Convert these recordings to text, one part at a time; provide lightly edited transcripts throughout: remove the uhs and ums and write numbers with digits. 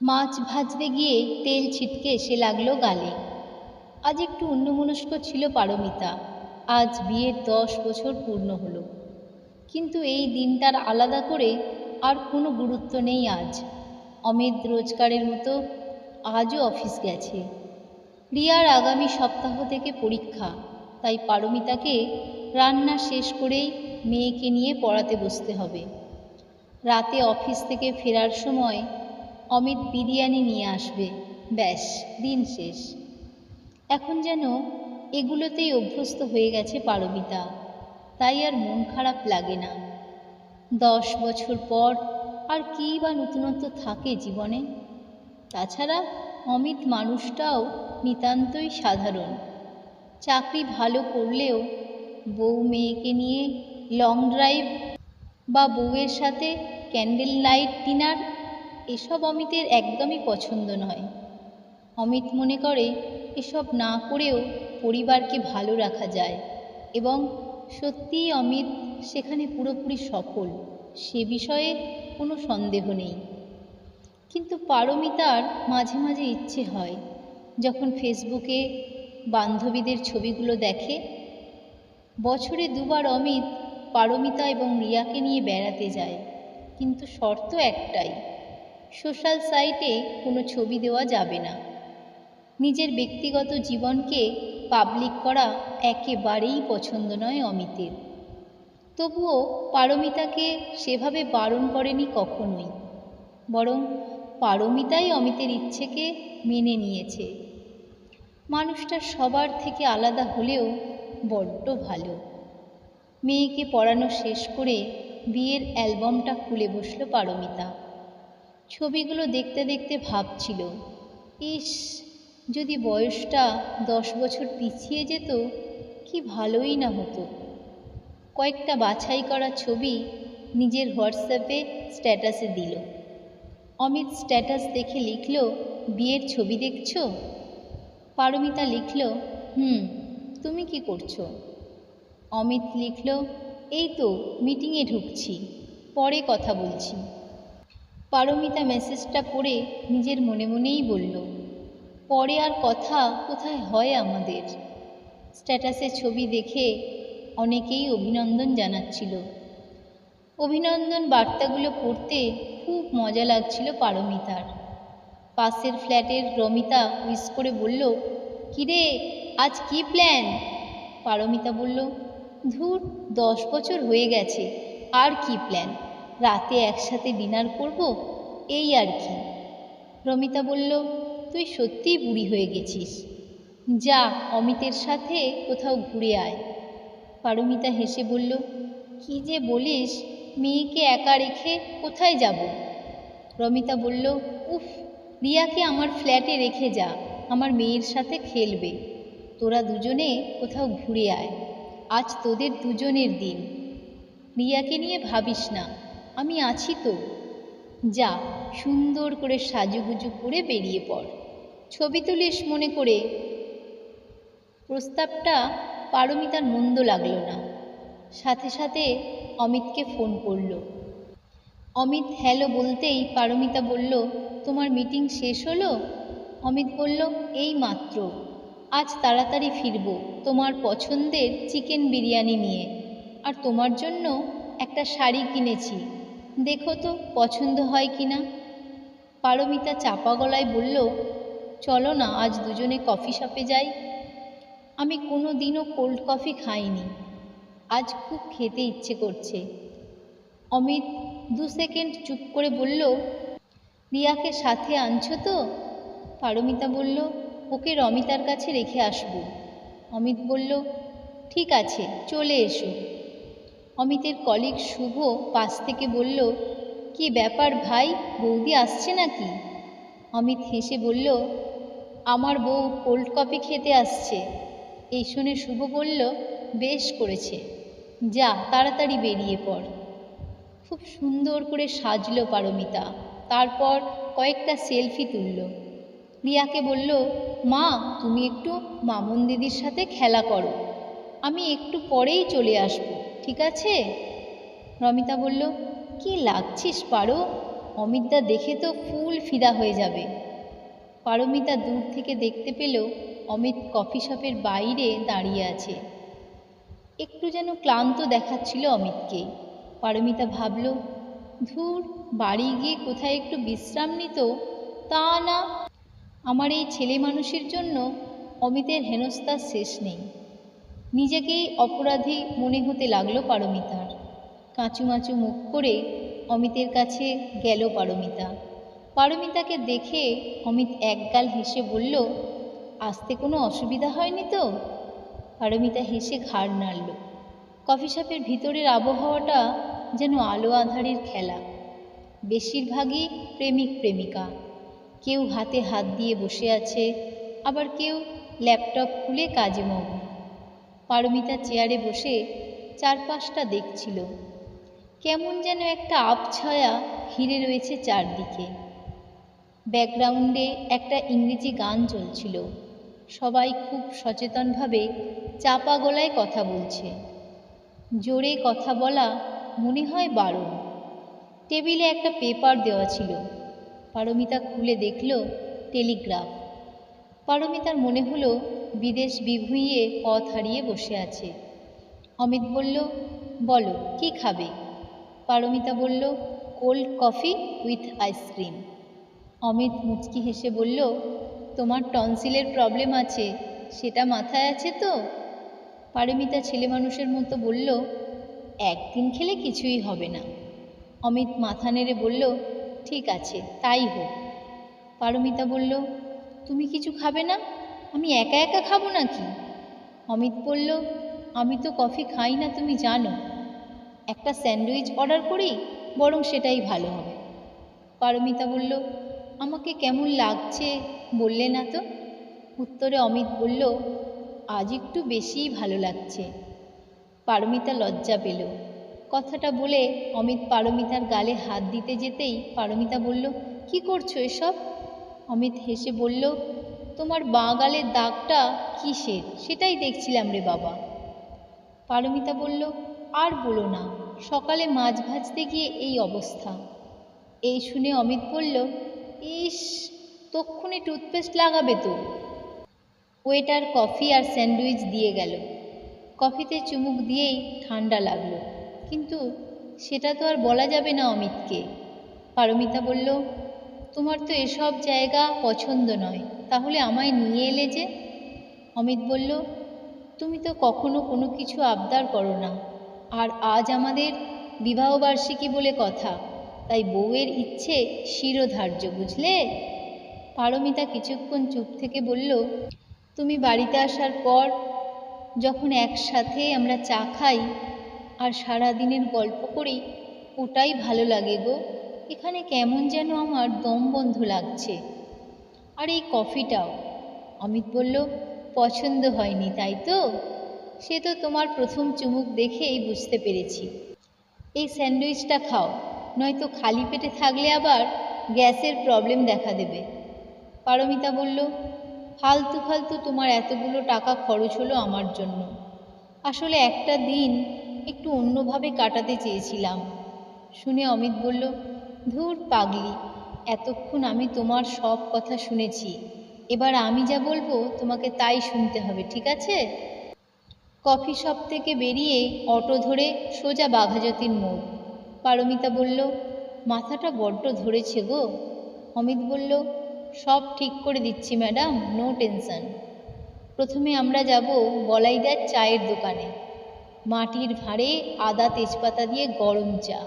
মাছ ভাজতে গিয়ে তেল ছিটকে এসে লাগলো গালে। আজ একটু অন্যমনস্ক ছিল পারমিতা। আজ বিয়ের 10 বছর পূর্ণ হলো, কিন্তু এই দিনটার আলাদা করে আর কোনো গুরুত্ব নেই আজ। অমিত রোজকারের মতো আজও অফিস গেছে। রিয়ার আগামী সপ্তাহ থেকে পরীক্ষা, তাই পারমিতাকে রান্না শেষ করেই মেয়েকে নিয়ে পড়াতে বসতে হবে। রাতে অফিস থেকে ফেরার সময় অমিত বিরিয়ানি নিয়ে আসবে, ব্যাস দিন শেষ। এখন যেন এগুলোতেই অভ্যস্ত হয়ে গেছে পারমিতা, তাই আর মন খারাপ লাগে না। 10 বছর পর আর কী বা নতুনত্ব থাকে জীবনে? তাছাড়া অমিত মানুষটাও নিতান্তই সাধারণ। চাকরি ভালো করলেও বউ মেয়েকে নিয়ে লং ড্রাইভ বা বউয়ের সাথে ক্যান্ডেল লাইট ডিনার, এসব অমিতের একদমই পছন্দ নয়। অমিত মনে করে এসব না করেও পরিবারকে ভালো রাখা যায়, এবং সত্যিই অমিত সেখানে পুরোপুরি সফল, সে বিষয়ে কোনো সন্দেহ নেই। কিন্তু পারমিতার মাঝে মাঝে ইচ্ছে হয়, যখন ফেসবুকে বান্ধবীদের ছবিগুলো দেখে। বছরে 2বার অমিত পারমিতা এবং রিয়াকে নিয়ে বেড়াতে যায়, কিন্তু শর্ত একটাই, সোশ্যাল সাইটে কোনো ছবি দেওয়া যাবে না। নিজের ব্যক্তিগত জীবনকে পাবলিক করা একেবারেই পছন্দ নয় অমিতের। তবুও পারমিতাকে সেভাবে বারণ করেনি কখনোই, বরং পারমিতাই অমিতের ইচ্ছেকে মেনে নিয়েছে। মানুষটা সবার থেকে আলাদা হলেও বড্ড ভালো। মেয়েকে পড়ানো শেষ করে বিয়ের অ্যালবামটা খুলে বসল পারমিতা। ছবিগুলো দেখতে দেখতে ভাবছিল, ইস, যদি বয়সটা 10 বছর পিছিয়ে যেত কি ভালোই না হতো। কয়েকটা বাছাই করা ছবি নিজের হোয়াটসঅ্যাপে স্ট্যাটাসে দিল। অমিত স্ট্যাটাস দেখে লিখল, বিয়ের ছবি দেখছো? পারমিতা লিখল, তুমি কি করছো? অমিত লিখল, এই তো মিটিংয়ে ঢুকছি, পরে কথা বলছি। পারমিতা মেসেজটা পড়ে নিজের মনে মনেই বলল, পরে আর কথা কোথায় হয় আমাদের। স্ট্যাটাসে ছবি দেখে অনেকেই অভিনন্দন জানাচ্ছিল। অভিনন্দন বার্তাগুলো পড়তে খুব মজা লাগছিল পারমিতার। পাশের ফ্ল্যাটের রমিতা উইশ করে বলল, কিরে, আজ কি প্ল্যান? পারমিতা বলল, ধুর, 10 বছর হয়ে গেছে, আর কি প্ল্যান, রাতে একসাথে ডিনার করব, এই আর কি। রমিতা বলল, তুই সত্যিই বুড়ি হয়ে গেছিস, যা অমিতের সাথে কোথাও ঘুরে আয়। পারমিতা হেসে বলল, কি যে বলিস, মেয়েকে একা রেখে কোথায় যাব? রমিতা বলল, উফ, রিয়াকে আমার ফ্ল্যাটে রেখে যা, আমার মেয়ের সাথে খেলবে। তোরা দুজনে কোথাও ঘুরে আয়, আজ তোদের দুজনের দিন। রিয়াকে নিয়ে ভাবিস না, আমি আছি তো। যা, সুন্দর করে সাজুগুজু করে বেরিয়ে পড়, ছবি তুলিস মনে করে। প্রস্তাবটা পারমিতার মন্দ লাগল না। সাথে সাথে অমিতকে ফোন করল। অমিত হ্যালো বলতেই পারমিতা বলল, তোমার মিটিং শেষ হলো? অমিত বলল, এই মাত্র। আজ তাড়াতাড়ি ফিরব তোমার পছন্দের চিকেন বিরিয়ানি নিয়ে, আর তোমার জন্য একটা শাড়ি কিনেছি, দেখো তো পছন্দ হয় কি না। পারমিতা চাপা গলায় বলল, চলো না আজ দুজনে কফি শপে যাই। আমি কোনো দিনও কোল্ড কফি খাইনি, আজ খুব খেতে ইচ্ছে করছে। অমিত 2 সেকেন্ড চুপ করে বলল, রিয়াকে সাথে আনছো তো? পারমিতা বলল, ওকে রমিতার কাছে রেখে আসবো। অমিত বলল, ঠিক আছে, চলে এসো। অমিতের কলিগ শুভ পাশ থেকে বলল, কি ব্যাপার ভাই, বৌদি আসছে নাকি? অমিত হেসে বলল, আমার বউ কোল্ড কফি খেতে আসছে। এই শুনে শুভ বলল, বেশ করেছে, যা তাড়াতাড়ি বেরিয়ে পড়। খুব সুন্দর করে সাজলো পারমিতা, তারপর কয়েকটা সেলফি তুলল। রিয়াকে বলল, মা, তুমি একটু মামুন দিদির সাথে খেলা করো, আমি একটু পরেই চলে আসব, ঠিক আছে? রমিতা বলল, কি লাগছিস পারো, অমিতদা দেখে তো ফুল ফিদা হয়ে যাবে। পারমিতা দূর থেকে দেখতে পেল অমিত কফি শপের বাইরে দাঁড়িয়ে আছে। একটু যেন ক্লান্ত দেখাচ্ছিল অমিতকে। পারমিতা ভাবল, ধুর, বাড়ি গিয়ে কোথায় একটু বিশ্রাম নিত, তা না। আমার এই ছেলে মানুষের জন্য অমিতের হেনস্থার শেষ নেই। নিজেকেই অপরাধী মনে হতে লাগলো পারমিতার। কাঁচুমাচু মুখ করে অমিতের কাছে গেল পারমিতা। পারমিতাকে দেখে অমিত একগাল হেসে বলল, আসতে কোনো অসুবিধা হয়নি তো? পারমিতা হেসে ঘাড় নাড়ল। কফি শপের ভিতরের আবহাওয়াটা যেন আলো আঁধারের খেলা। বেশিরভাগই প্রেমিক প্রেমিকা। কেউ হাতে হাত দিয়ে বসে আছে, আবার কেউ ল্যাপটপ খুলে কাজে মগ্ন। পারমিতা চেয়ারে বসে চারপাশটা দেখছিল। কেমন যেন একটা আবছায়া ঘিরে রয়েছে চারদিকে। ব্যাকগ্রাউন্ডে একটা ইংরেজি গান চলছিল। সবাই খুব সচেতনভাবে চাপা গলায় কথা বলছে। জোরে কথা বলা মনে হয় বারণ। টেবিলে একটা পেপার দেওয়া ছিল। পারমিতা খুলে দেখল টেলিগ্রাফ। পারমিতার মনে হলো বিদেশ বিভুঁইয়ে পথ হারিয়ে বসে আছে। অমিত বলল, বলো কি খাবে? পারমিতা বলল, cold coffee with ice cream. Amit মুচকি হেসে বলল, তোমার টনসিলের প্রবলেম আছে, সেটা মাথায় আছে তো? পারমিতা ছেলে মানুষের মতো বলল, একদিন খেলে কিছুই হবে না। অমিত মাথা নেড়ে বলল, ঠিক আছে, তাই হোক। পারমিতা বলল, তুমি কিছু খাবে না? আমি একা একা খাবো নাকি? অমিত বলল, আমি তো কফি খাই না তুমি জানো। একটা স্যান্ডউইচ অর্ডার করি, বরং সেটাই ভালো হবে। পারমিতা বলল, আমাকে কেমন লাগছে বললে না তো? উত্তরে অমিত বলল, আজ একটু বেশিই ভালো লাগছে। পারমিতা লজ্জা পেল। কথাটা বলে অমিত পারমিতার গালে হাত দিতে যেতেই পারমিতা বলল, কি করছো এসব? অমিত হেসে বলল, তোমার বাঁ গালের দাগটা কিসের সেটাই দেখছিলাম রে বাবা। পারমিতা বলল, আর বলো না, সকালে মাছ ভাজতে গিয়ে এই অবস্থা। এই শুনে অমিত বলল, ইস, তক্ষুনি টুথপেস্ট লাগাবে তো। ওয়েটার কফি আর স্যান্ডউইচ দিয়ে গেল। কফিতে চুমুক দিয়েই ঠান্ডা লাগলো, কিন্তু সেটা তো আর বলা যাবে না অমিতকে। পারমিতা বলল, তোমার তো এসব জায়গা পছন্দ নয়, তাহলে আমায় নিয়ে এলে যে? অমিত বলল, তুমি তো কখনো কোনো কিছু আবদার করো না, আর আজ আমাদের বিবাহবার্ষিকী বলে কথা, তাই বউয়ের ইচ্ছে শিরোধার্য, বুঝলে? পারমিতা কিছুক্ষণ চুপ থেকে বলল, তুমি বাড়িতে আসার পর যখন একসাথে আমরা চা খাই আর সারা দিনের গল্প করি, ওটাই ভালো লাগে গো। এখানে কেমন যেন আমার দম বন্ধ লাগছে। আর এই কফিটাও। অমিত বলল, পছন্দ হয়নি তাই তো? সে তো তোমার প্রথম চুমুক দেখেই বুঝতে পেরেছি। এই স্যান্ডউইচটা খাও, নয়তো খালি পেটে থাকলে আবার গ্যাসের প্রবলেম দেখা দেবে। পারমিতা বলল, ফালতু ফালতু তোমার এতগুলো টাকা খরচ হলো আমার জন্য। আসলে একটা দিন একটু অন্যভাবে কাটাতে চেয়েছিলাম। শুনে অমিত বলল, ধুর পাগলি, এতক্ষণ আমি তোমার সব কথা শুনেছি, এবার আমি যা বলবো তোমাকে তাই শুনতে হবে, ঠিক আছে? কফি শপ থেকে বেরিয়ে অটো ধরে সোজা বাঘাযতীন মোড়। পারমিতা বলল, মাথাটা বড্ড ধরেছে গো। অমিত বলল, সব ঠিক করে দিচ্ছি ম্যাডাম, নো টেনশন। প্রথমে আমরা যাব বলাইদার চায়ের দোকানে। মাটির ভাঁড়ে আদা তেজপাতা দিয়ে গরম চা।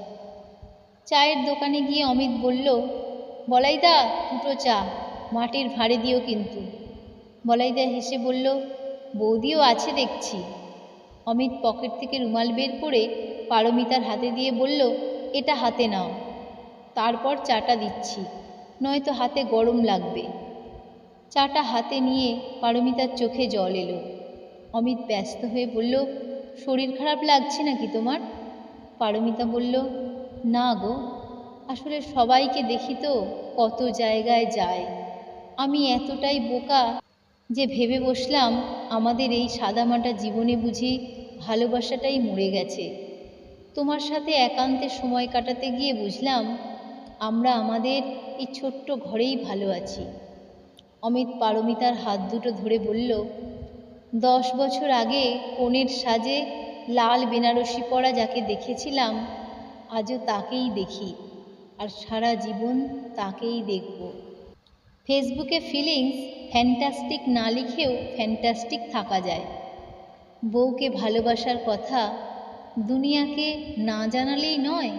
চায়ের দোকানে গিয়ে অমিত বলল, বলাইদা, দুটো চা, মাটির ভাঁড়ে দিও কিন্তু। বলাইদা হেসে বলল, বৌদিও আছে দেখছি। অমিত পকেট থেকে রুমাল বের করে পারমিতার হাতে দিয়ে বলল, এটা হাতে নাও, তারপর চাটা দিচ্ছি, নয়তো হাতে গরম লাগবে। চাটা হাতে নিয়ে পারমিতার চোখে জল এলো। অমিত ব্যস্ত হয়ে বলল, শরীর খারাপ লাগছে নাকি তোমার? পারমিতা বলল, না গো, আসলে সবাইকে দেখি তো কত জায়গায় যায়, আমি এতটাই বোকা যে ভেবে বসলাম আমাদের এই সাদামাটা জীবনে বুঝি ভালোবাসাটাই মরে গেছে। তোমার সাথে একান্তে সময় কাটাতে গিয়ে বুঝলাম আমরা আমাদের এই ছোট্ট ঘরেই ভালো আছি। অমিত পারমিতার হাত দুটো ধরে বলল, 10 বছর আগে কনের সাজে লাল বেনারসি পরা যাকে দেখেছিলাম, আজও তাকেই দেখি, আর সারা জীবন তাকেই দেখব। ফেসবুকে ফিলিংস ফ্যান্টাস্টিক না লিখেও ফ্যান্টাস্টিক থাকা যায়। বউকে ভালোবাসার কথা দুনিয়াকে না জানালেই নয়।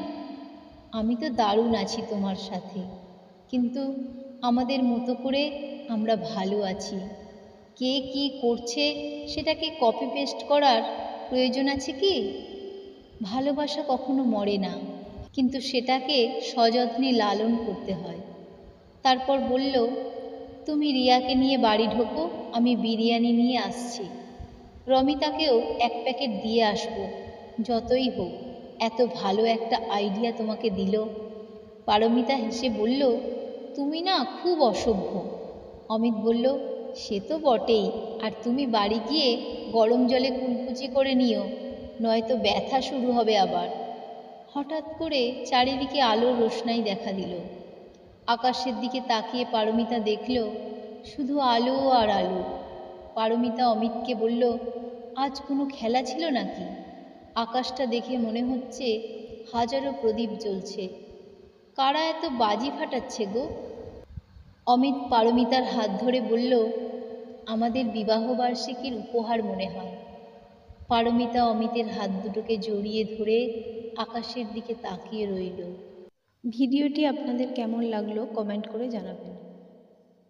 আমি তো দারুণ আছি তোমার সাথে, কিন্তু আমাদের মতো করে আমরা ভালো আছি। কে কি করছে সেটাকে কপি পেস্ট করার প্রয়োজন আছে কি? ভালোবাসা কখনো মরে না, কিন্তু সেটাকে সযত্নে লালন করতে হয়। তারপর বলল, তুমি রিয়াকে নিয়ে বাড়ি ঢোকো, আমি বিরিয়ানি নিয়ে আসছি। রমিতাকেও 1 প্যাকেট দিয়ে আসবো। যতই হোক, এত ভালো একটা আইডিয়া তোমাকে দিল। পারমিতা হেসে বলল, তুমি না খুব অসভ্য। অমিত বলল, সে তো বটেই, আর তুমি বাড়ি গিয়ে গরম জলে কুলকুচি করে নিও, নয়তো ব্যথা শুরু হবে আবার। হঠাৎ করে চারিদিকে আলোর রোশনাই দেখা দিল। আকাশের দিকে তাকিয়ে পারমিতা দেখল শুধু আলো আর আলো। পারমিতা অমিতকে বলল, আজ কোনো খেলা ছিল নাকি? আকাশটা দেখে মনে হচ্ছে হাজারো প্রদীপ জ্বলছে। কারা এত বাজি ফাটাচ্ছে গো? অমিত পারমিতার হাত ধরে বলল, আমাদের বিবাহবার্ষিকীর উপহার মনে হয়। পারমিতা অমিতের হাত দুটোকে জড়িয়ে ধরে আকাশের দিকে তাকিয়ে রইল। ভিডিওটি আপনাদের কেমন লাগলো কমেন্ট করে জানাবেন।